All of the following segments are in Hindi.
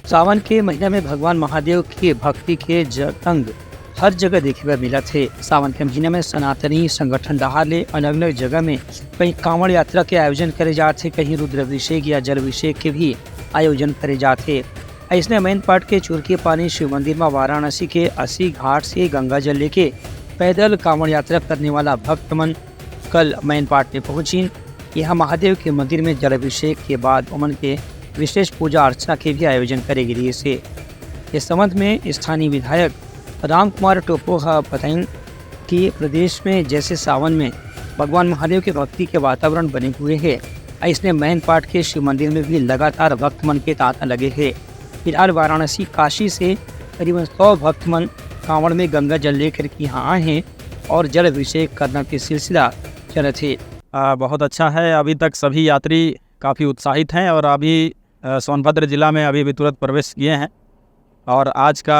सावन के महीने में भगवान महादेव के भक्ति के जतंग हर जगह देखे हुए मिला थे। सावन के महीने में सनातनी संगठन डहाले अलग अलग जगह में कहीं कांवड़ यात्रा के आयोजन करे जाते, कहीं रुद्राभिषेक या जलाभिषेक के भी आयोजन करे जाते। इसने मेन पार्ट के चुरकी पानी शिव मंदिर में वाराणसी के 80 घाट से गंगा जल लेके पैदल कांवड़ यात्रा करने वाला भक्त मन कल मेन पार्ट में पहुंची। यहाँ महादेव के मंदिर में जलाभिषेक के बाद उमन के विशेष पूजा अर्चना के भी आयोजन करे गए से। इस संबंध में स्थानीय विधायक राम कुमार टोपोहा बताएं कि प्रदेश में जैसे सावन में भगवान महादेव के भक्ति के वातावरण बने हुए हैं, इसने मेन पार्ट के शिव मंदिर में भी लगातार भक्त मन के तांता लगे हैं। फिलहाल वाराणसी काशी से करीबन 100 भक्त मन कांवड़ में गंगा जल लेकर के यहाँ आए हैं और जल अभिषेक करने की सिलसिला चल थे। बहुत अच्छा है। अभी तक सभी यात्री काफ़ी उत्साहित हैं और अभी सोनभद्र ज़िला में अभी तुरंत प्रवेश किए हैं। और आज का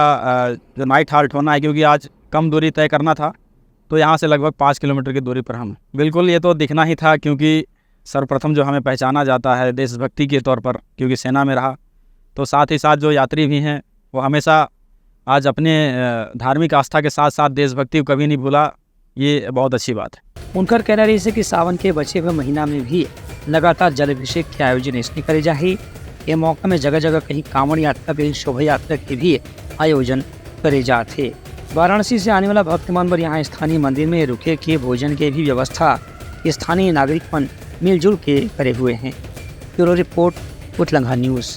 जो नाइट हाल्ट होना है, क्योंकि आज कम दूरी तय करना था, तो यहाँ से लगभग 5 किलोमीटर की दूरी पर हम बिल्कुल ये तो दिखना ही था, क्योंकि सर्वप्रथम जो हमें पहचाना जाता है देशभक्ति के तौर पर, क्योंकि सेना में रहा, तो साथ ही साथ जो यात्री भी हैं वो हमेशा आज अपने धार्मिक आस्था के साथ साथ देशभक्ति को कभी नहीं भूला। ये बहुत अच्छी बात है। उनका कहना रही है कि सावन के बचे हुए महीना में भी लगातार जल अभिषेक के आयोजन इसने करे जाए। ये मौका में जगह जगह कहीं कांवड़ यात्रा के शोभा यात्रा के भी आयोजन करे जाते। वाराणसी से आने वाला भक्तमान पर यहाँ स्थानीय मंदिर में रुके के भोजन के भी व्यवस्था स्थानीय नागरिक मिलजुल के करे हुए हैं। ब्यूरो रिपोर्ट, उठलंगा न्यूज़।